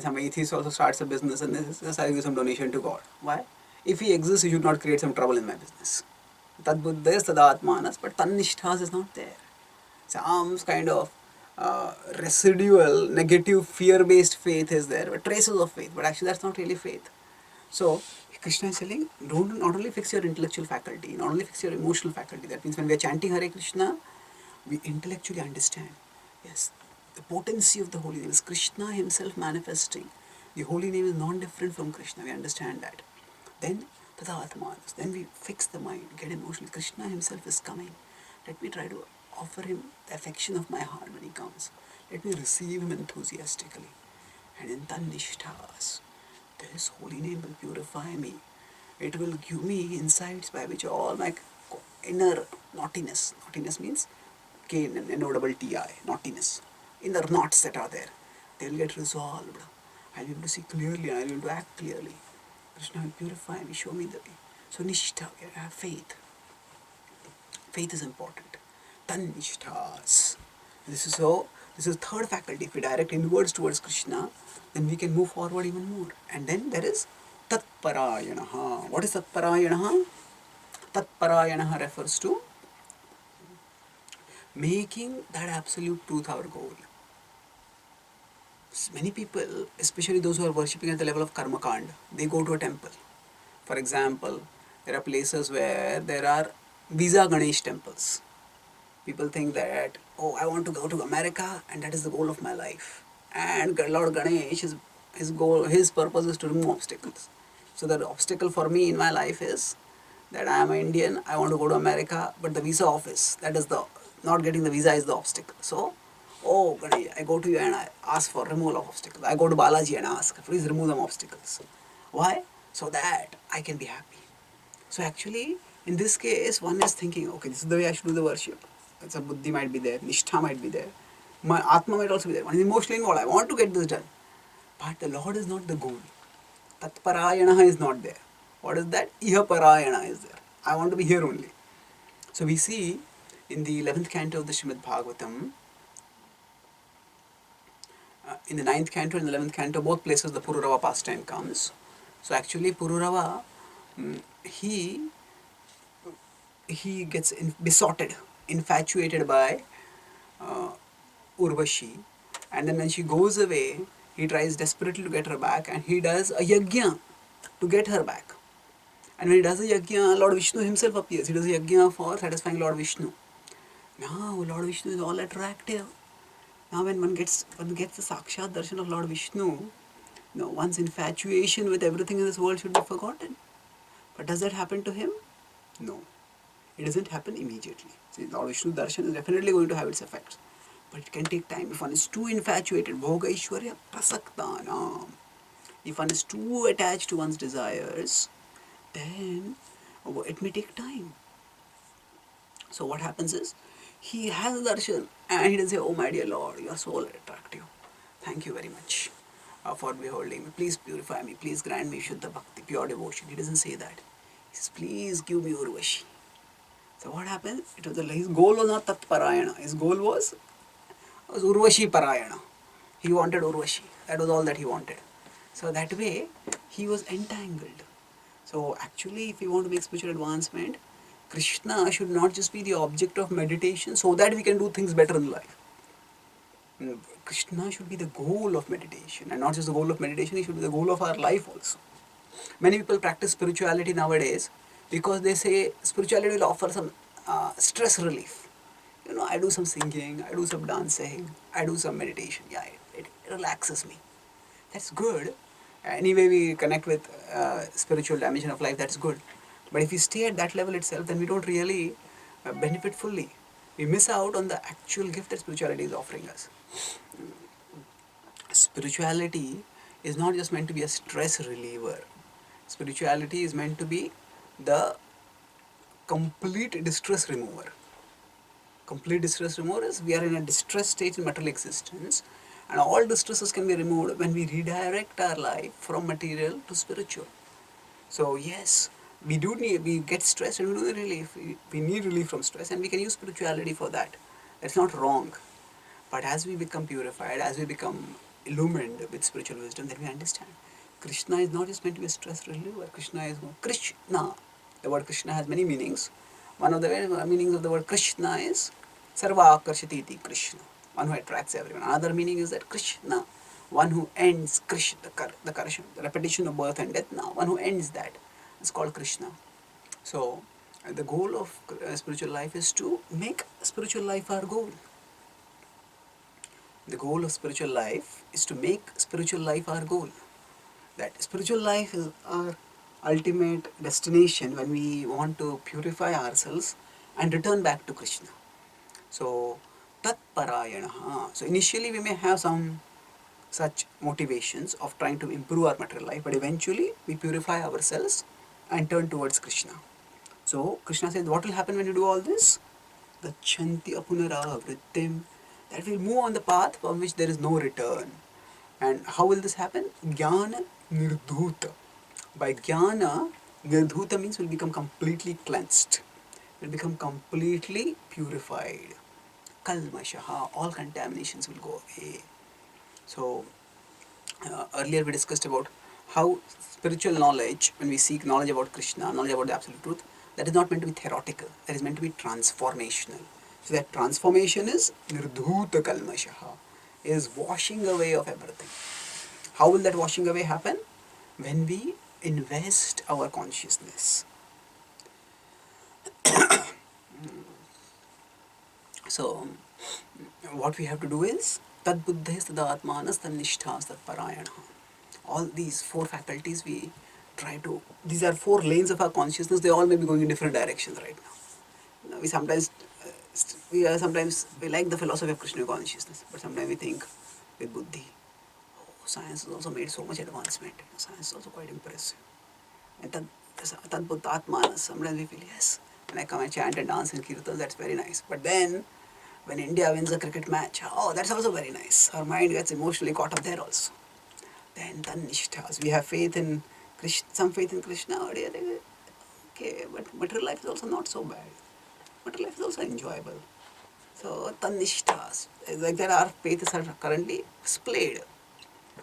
Some atheist also starts a business and they say, I'll give some donation to God. Why? If he exists, he should not create some trouble in my business. Tad buddhayas tadatmanas, but tanishthas is not there. Some kind of residual, negative, fear-based faith is there, but traces of faith, but actually that's not really faith. So Krishna is telling, don't not only fix your intellectual faculty, not only fix your emotional faculty. That means when we are chanting Hare Krishna, we intellectually understand, yes, the potency of the holy name is Krishna himself manifesting. The holy name is non-different from Krishna, we understand that. Then tadatmanas, then we fix the mind, get emotional. Krishna himself is coming. Let me try to offer him the affection of my heart when he comes. Let me receive him enthusiastically. And in tanishthas, this holy name will purify me. It will give me insights by which all my inner naughtiness means K-N-O-T-T-I, naughtiness, inner knots that are there, they will get resolved. I'll be able to see clearly and I'll be able to act clearly. Krishna will purify me, show me the way. So nishtha, I have faith. Faith is important. Tanishthas. This is third faculty. If we direct inwards towards Krishna, then we can move forward even more. And then there is Tatparayanaha. What is Tatparayanaha? Tatparayanaha refers to making that absolute truth our goal. Many people, especially those who are worshipping at the level of karma kand, they go to a temple. For example, there are places where there are Visa Ganesh temples. People think that, oh, I want to go to America and that is the goal of my life. And Lord Ganesh, his purpose is to remove obstacles. So the obstacle for me in my life is that I am an Indian, I want to go to America, but the visa office, not getting the visa is the obstacle. So, oh Ganesh, I go to you and I ask for removal of obstacles. I go to Balaji and ask, please remove them obstacles. Why? So that I can be happy. So actually, in this case, one is thinking, okay, this is the way I should do the worship. It's a buddhi might be there, nishtha might be there, my atma might also be there. One is emotionally involved. I want to get this done, but the Lord is not the goal. Tatparayana is not there. What is that? Iha parayana is there. I want to be here only. So we see in the 11th canto of the Srimad Bhagavatam, in the 9th canto and the 11th canto, both places the Pururava pastime comes. So actually Pururava, he gets besotted, infatuated by Urvashi, and then when she goes away, he tries desperately to get her back, and he does a yajna to get her back. And when he does a yajna, Lord Vishnu himself appears. He does a yajna for satisfying Lord Vishnu. Now Lord Vishnu is all attractive. Now when one gets the Sakshat darshan of Lord Vishnu, one's infatuation with everything in this world should be forgotten. But does that happen to him? No. It doesn't happen immediately. See, Lord Vishnu darshan is definitely going to have its effects. But it can take time. If one is too infatuated, bhoga ishwarya prasaktanam. If one is too attached to one's desires, then it may take time. So what happens is, he has darshan and he doesn't say, oh my dear Lord, you are so attractive. Thank you very much for beholding me. Please purify me. Please grant me Shuddha Bhakti, pure devotion. He doesn't say that. He says, please give me Urvashi. So what happened? His goal was not Tatparayana. His goal was Urvashi Parayana. He wanted Urvashi. That was all that he wanted. So that way, he was entangled. So actually, if we want to make spiritual advancement, Krishna should not just be the object of meditation so that we can do things better in life. Krishna should be the goal of meditation, and not just the goal of meditation, he should be the goal of our life also. Many people practice spirituality nowadays because they say spirituality will offer some stress relief. I do some singing, I do some dancing, I do some meditation. Yeah, it relaxes me. That's good. Anyway, we connect with spiritual dimension of life, that's good. But if we stay at that level itself, then we don't really benefit fully. We miss out on the actual gift that spirituality is offering us. Spirituality is not just meant to be a stress reliever. Spirituality is meant to be the complete distress remover. Complete distress remover is we are in a distressed state in material existence, and all distresses can be removed when we redirect our life from material to spiritual. So yes, we get stressed and we do the relief. We need relief from stress, and we can use spirituality for that. That's not wrong. But as we become purified, as we become illumined with spiritual wisdom, then we understand Krishna is not just meant to be a stress reliever. Krishna is Krishna. The word Krishna has many meanings. One of the meanings of the word Krishna is Sarva Akarshititi Krishna, one who attracts everyone. Another meaning is that Krishna, one who ends Krishna, the repetition of birth and death now, one who ends that. It's called Krishna. So the goal of spiritual life is to make spiritual life our goal. The goal of spiritual life is to make spiritual life our goal. That spiritual life is our ultimate destination when we want to purify ourselves and return back to Krishna. So, Tat Parayana. So initially we may have some such motivations of trying to improve our material life, but eventually we purify ourselves and turn towards Krishna. So Krishna says, what will happen when you do all this? Gachanti apunaravrittim. That will move on the path from which there is no return. And how will this happen? Gyan nirdhuta. By jnana, nirdhuta means will become completely cleansed, will become completely purified. Kalmashaha, all contaminations will go away. So, earlier we discussed about how spiritual knowledge, when we seek knowledge about Krishna, knowledge about the absolute truth, that is not meant to be theoretical, that is meant to be transformational. So that transformation is nirdhuta kalmashaha, is washing away of everything. How will that washing away happen? When we invest our consciousness. So, what we have to do is tad buddhes tad atmanas tad nishthas tad parayana. All these four faculties we try to, these are four lanes of our consciousness, they all may be going in different directions right now. We sometimes, sometimes we like the philosophy of Krishna consciousness, but sometimes we think with buddhi, oh, science has also made so much advancement, science is also quite impressive. And tad buddha atmanas, sometimes we feel, yes, when I come and chant and dance in kirtans, that's very nice. But then, when India wins a cricket match, oh, that's also very nice. Our mind gets emotionally caught up there also. Then tanishthas, we have faith in Krishna, some faith in Krishna. Okay, but material life is also not so bad. Material life is also enjoyable. So tanishthas, like that our faiths are currently splayed.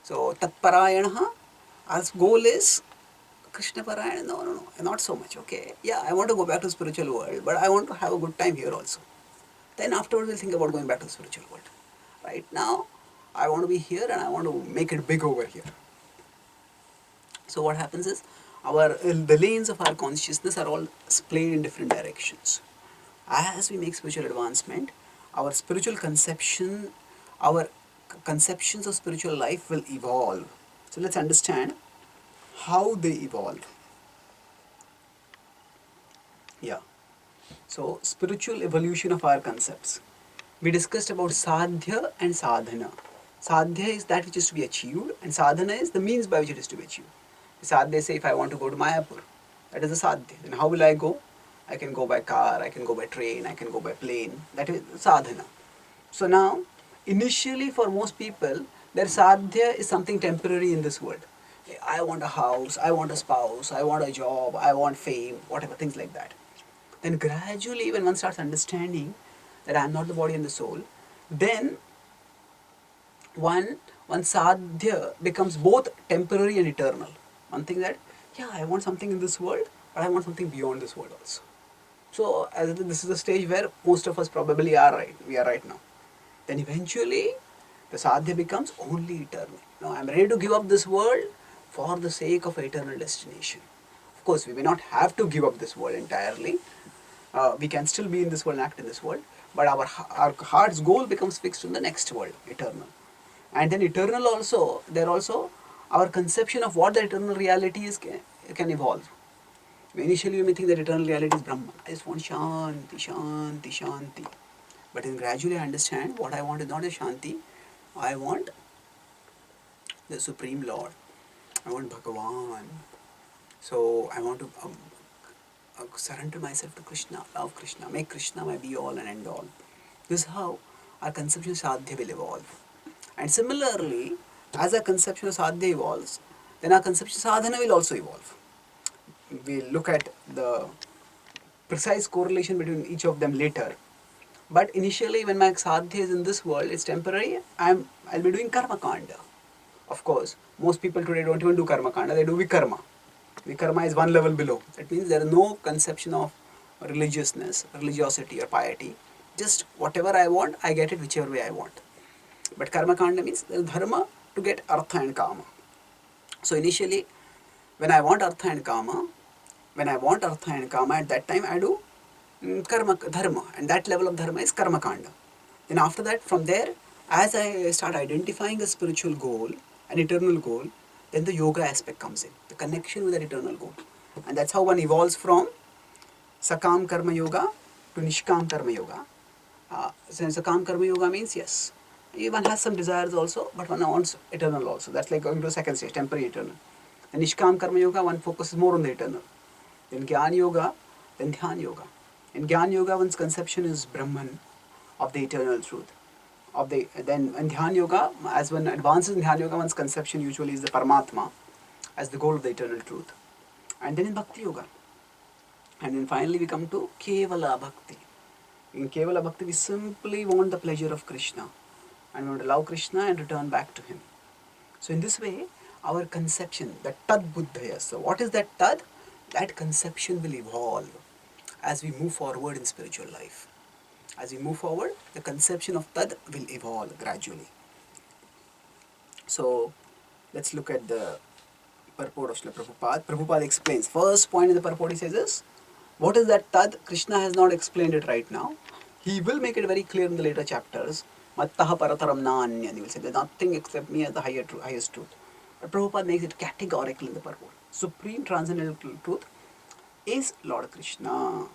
So tatparayanaha, our goal is Krishna Parayana. No, not so much. Okay, yeah, I want to go back to the spiritual world, but I want to have a good time here also. Then afterwards we'll think about going back to the spiritual world. Right now, I want to be here and I want to make it big over here. So what happens is, the lanes of our consciousness are all splayed in different directions. As we make spiritual advancement, our spiritual conception, our conceptions of spiritual life will evolve. So let's understand how they evolve. Yeah. So spiritual evolution of our concepts. We discussed about sadhya and sadhana. Sadhya is that which is to be achieved, and sadhana is the means by which it is to be achieved. Sadhya say if I want to go to Mayapur, that is a sadhya. Then how will I go? I can go by car, I can go by train, I can go by plane. That is sadhana. So now, initially for most people, their sadhya is something temporary in this world. I want a house, I want a spouse, I want a job, I want fame, whatever, things like that. Then gradually when one starts understanding that I am not the body and the soul, then one sadhya becomes both temporary and eternal. One thing that, yeah, I want something in this world, but I want something beyond this world also. So as this is the stage where most of us probably we are right now. Then eventually the sadhya becomes only eternal. Now I am ready to give up this world for the sake of eternal destination. Of course, we may not have to give up this world entirely. We can still be in this world and act in this world, but our heart's goal becomes fixed in the next world, eternal. And then eternal also, there also our conception of what the eternal reality is can evolve. Initially, you may think that eternal reality is Brahman. I just want Shanti, Shanti, Shanti. But then gradually I understand what I want is not a Shanti. I want the Supreme Lord. I want Bhagavan. So I want to surrender myself to Krishna, love Krishna, make Krishna my be all and end all. This is how our conception of sadhya will evolve. And similarly, as our conception of sadhya evolves, then our conception of sadhana will also evolve. We'll look at the precise correlation between each of them later. But initially, when my sadhya is in this world, it's temporary. I'll be doing karma kanda. Of course, most people today don't even do karma kanda; they do vikarma. Vikarma is one level below. That means there is no conception of religiousness, religiosity, or piety. Just whatever I want, I get it whichever way I want. But karma kanda means there is dharma to get artha and kama. So initially, when I want artha and kama, at that time I do karma, dharma, and that level of dharma is karma kanda. Then after that, from there, as I start identifying a spiritual goal, an eternal goal, then the yoga aspect comes in, the connection with that eternal goal. And that's how one evolves from sakam karma yoga to nishkam karma yoga. Since sakam karma yoga means, yes, one has some desires also, but one wants eternal also. That's like going to a second stage, temporary eternal. And nishkam karma yoga, one focuses more on the eternal. Then Gyan yoga, then Dhyan yoga. In Gyan yoga, one's conception is Brahman, of the eternal truth. Then in Dhyan yoga, as one advances in Dhyan yoga, one's conception usually is the Paramatma. as the goal of the eternal truth. And then in Bhakti Yoga. And then finally we come to Kevala Bhakti. In Kevala Bhakti, we simply want the pleasure of Krishna. And we want to love Krishna and return back to him. So in this way, our conception, the Tad Buddhaya. So what is that Tad? That conception will evolve as we move forward in spiritual life. As we move forward, the conception of Tad will evolve gradually. So let's look at the purport of Srila Prabhupada. Prabhupada explains. First point in the purport he says is, what is that Tad? Krishna has not explained it right now. He will make it very clear in the later chapters. Mattaha parataram naanya. He will say, there's nothing except me as the highest truth. But Prabhupada makes it categorical in the purport. Supreme transcendental truth is Lord Krishna.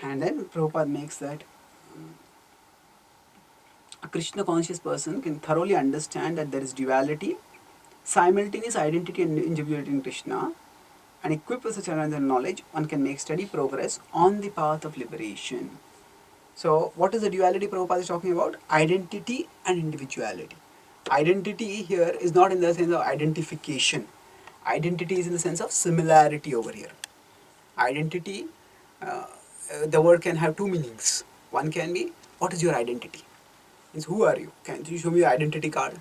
And then Prabhupada makes that a Krishna conscious person can thoroughly understand that there is duality, simultaneous identity and individuality in Krishna, and equipped with such another knowledge, one can make steady progress on the path of liberation. So, what is the duality Prabhupada is talking about? Identity and individuality. Identity here is not in the sense of identification. Identity is in the sense of similarity over here. Identity, the word can have two meanings. One can be, what is your identity? Means who are you? Can you show me your identity card?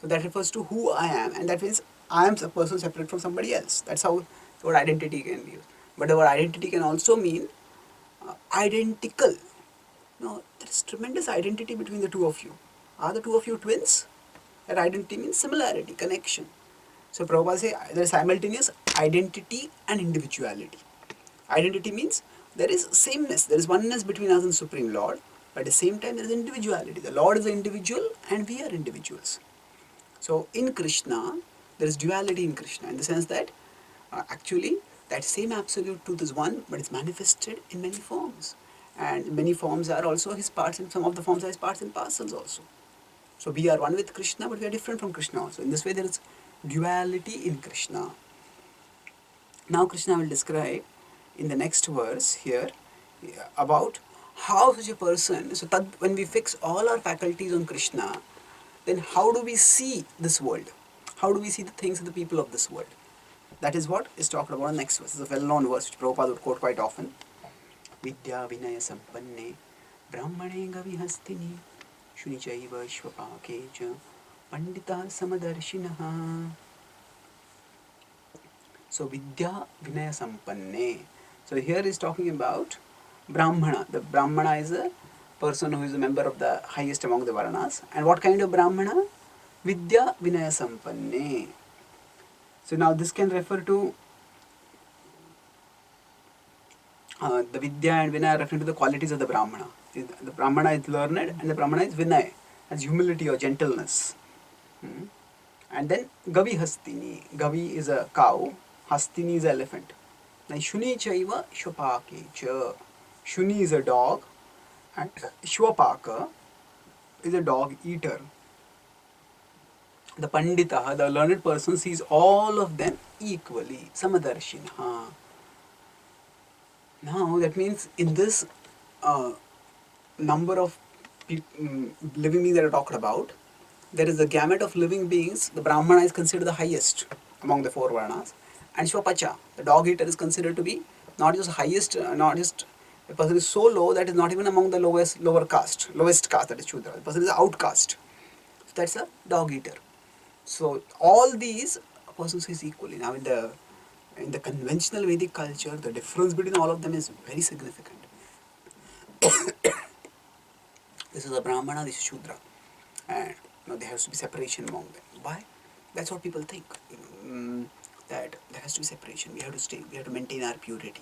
So that refers to who I am, and that means I am a person separate from somebody else. That's how the word identity can be used. But the word identity can also mean identical. No, there is tremendous identity between the two of you. Are the two of you twins? That identity means similarity, connection. So Prabhupada says there is simultaneous identity and individuality. Identity means there is sameness, there is oneness between us and the Supreme Lord, but at the same time there is individuality. The Lord is an individual and we are individuals. So in Krishna, there is duality in Krishna in the sense that actually that same absolute truth is one, but it's manifested in many forms. And many forms are also his parts, and some of the forms are his parts and parcels also. So we are one with Krishna, but we are different from Krishna also. In this way, there is duality in Krishna. Now Krishna will describe in the next verse here about how such a person, so that when we fix all our faculties on Krishna, then how do we see this world? How do we see the things and the people of this world? That is what is talked about in the next verse. It's a well-known verse which Prabhupada would quote quite often. Vidya vinaya sampanne brahmane gavi hastini shunichaiva shvapake cha pandita samadarshinaha. So Vidya Vinaya Sampanne. So here is talking about Brahmana. The Brahmana is a person who is a member of the highest among the Varanas. And what kind of Brahmana? Vidya Vinaya Sampanne. So now this can refer to the Vidya and Vinaya referring to the qualities of the Brahmana. The Brahmana is learned and the Brahmana is Vinaya, as humility or gentleness. And then Gavi Hastini. Gavi is a cow. Hastini is an elephant. Now Shuni Chaiva Shwapake Cha. Shuni is a dog and Shwapaka is a dog eater. The Pandita, the learned person, sees all of them equally. Samadarshina. Now that means in this number of living beings that are talked about, there is the gamut of living beings. The Brahmana is considered the highest among the four Varnas. And Shwapacha, the dog eater, is considered to be not just highest, not just a person is so low that is not even among the lowest caste, that is Shudra. The person is outcast. So that's a dog eater. So all these a person sees equally. Now in the conventional Vedic culture, the difference between all of them is very significant. This is a Brahmana, this is Shudra. And there has to be separation among them. Why? That's what people think. That there has to be separation. We have to maintain our purity.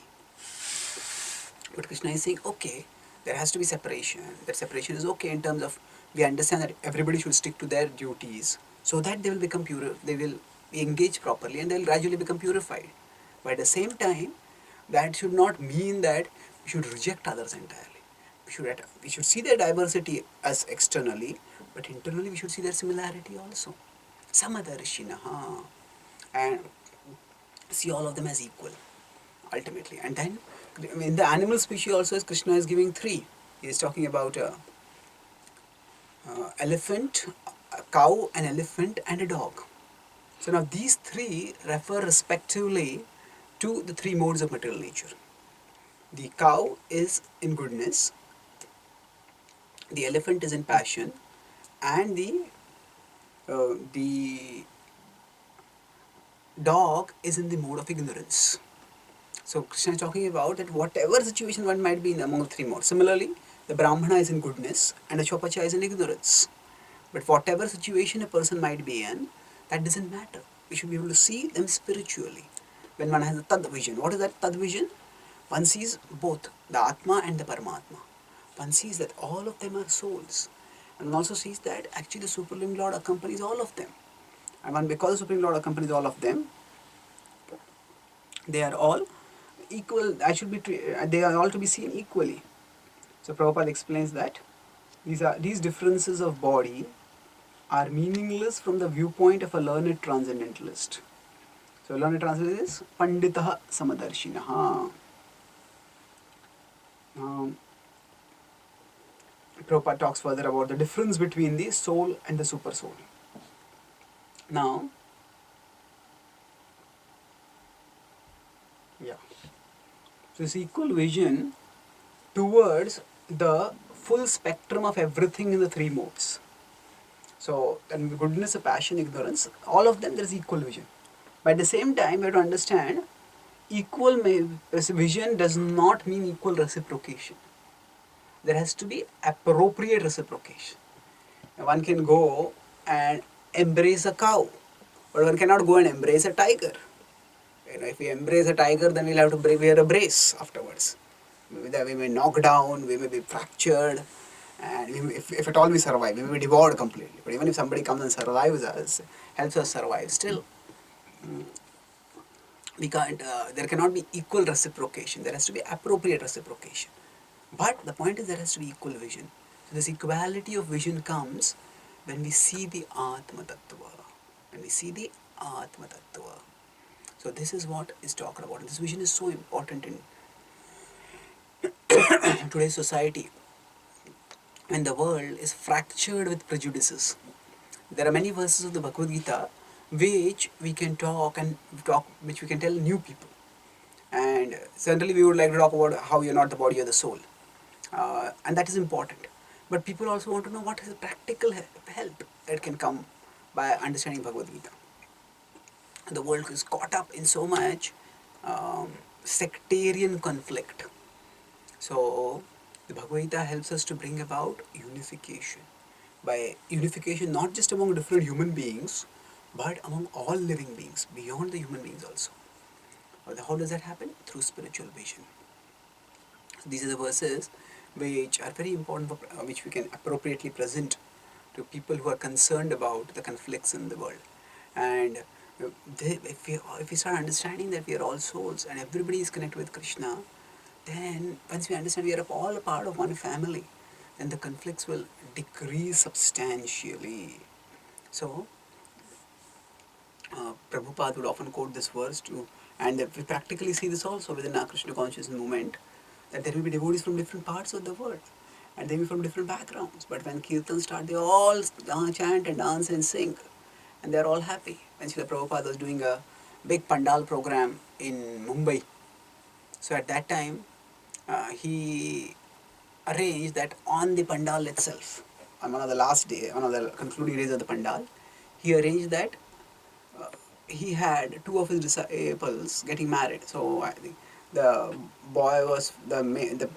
But Krishna is saying, okay, there has to be separation. That separation is okay in terms of we understand that everybody should stick to their duties so that they will become pure. They will be engaged properly and they will gradually become purified. But at the same time, that should not mean that we should reject others entirely. We should see their diversity as externally, but internally we should see their similarity also. Samadarshinaha. And see all of them as equal, ultimately. And then, in the animal species also, as Krishna is giving three. He is talking about elephant, a cow, an elephant, and a dog. So now these three refer respectively to the three modes of material nature. The cow is in goodness, the elephant is in passion, and the dog is in the mode of ignorance. So Krishna is talking about that whatever situation one might be in among the three modes. Similarly, the Brahmana is in goodness and the Chopacha is in ignorance. But whatever situation a person might be in, that doesn't matter. We should be able to see them spiritually. When one has a Tad vision, what is that Tad vision? One sees both the Atma and the Paramatma. One sees that all of them are souls. And one also sees that actually the Supreme Lord accompanies all of them. And one, because the Supreme Lord accompanies all of them, they are all equal. They are all to be seen equally. So Prabhupada explains that these differences of body are meaningless from the viewpoint of a learned transcendentalist. So learned transcendentalist is Panditah Samadarshinaha. Prabhupada talks further about the difference between the soul and the super soul. Now, yeah. So this equal vision towards the full spectrum of everything in the three modes. So, and goodness, passion, ignorance, all of them there is equal vision. But at the same time, we have to understand equal vision does not mean equal reciprocation. There has to be appropriate reciprocation. One can go and embrace a cow, but one cannot go and embrace a tiger. If we embrace a tiger, then we'll have to wear a brace afterwards. We may knock down, we may be fractured, and if at all we survive, we may be devoured completely. But even if somebody comes and survives us, helps us survive, still we can't. There cannot be equal reciprocation. There has to be appropriate reciprocation. But the point is, there has to be equal vision. So this equality of vision comes when we see the Atma Tattva. When we see the Atma Tattva. So this is what is talked about. And this vision is so important in today's society. When the world is fractured with prejudices. There are many verses of the Bhagavad Gita which we can which we can tell new people. And certainly we would like to talk about how you're not the body or the soul. And that is important. But people also want to know what is the practical help that can come by understanding Bhagavad Gita. The world is caught up in so much sectarian conflict. So the Bhagavad Gita helps us to bring about unification. By unification not just among different human beings, but among all living beings, beyond the human beings also. How does that happen? Through spiritual vision. So these are the verses which are very important, which we can appropriately present to people who are concerned about the conflicts in the world. And if we start understanding that we are all souls and everybody is connected with Krishna, then once we understand we are all a part of one family, then the conflicts will decrease substantially. So, Prabhupada would often quote this verse too, and we practically see this also within our Krishna consciousness movement, that there will be devotees from different parts of the world, and they will be from different backgrounds. But when kirtans start, they all chant and dance and sing, and they are all happy. When Srila Prabhupada was doing a big pandal program in Mumbai, so at that time, he arranged that on the pandal itself, on one of the last day, one of the concluding days of the pandal, he arranged that he had two of his disciples getting married. So I think the boy was the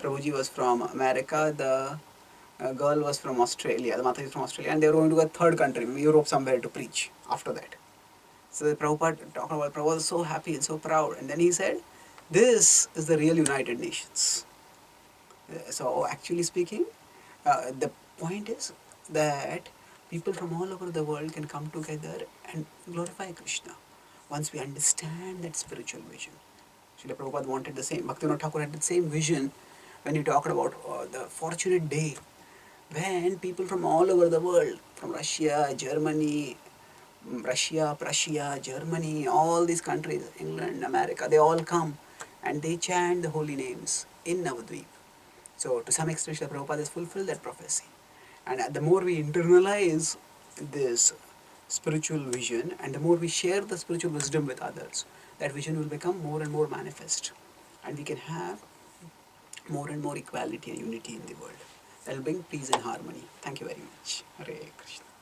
Prabhuji was from America, the girl was from Australia, the Mataji was from Australia, and they were going to a third country, Europe somewhere, to preach after that. So the Prabhupada talking about Prabhupada was so happy and so proud, and then he said, "This is the real United Nations." So actually speaking, the point is that people from all over the world can come together and glorify Krishna once we understand that spiritual vision. Srila Prabhupada wanted the same. Bhaktivinoda Thakur had the same vision when he talked about the fortunate day when people from all over the world, from Russia, Germany, Prussia, Germany, all these countries, England, America, they all come and they chant the holy names in Navadvip. So to some extent, Srila Prabhupada has fulfilled that prophecy. And the more we internalize this spiritual vision, and the more we share the spiritual wisdom with others, that vision will become more and more manifest, and we can have more and more equality and unity in the world. That will bring peace and harmony. Thank you very much. Hare Krishna.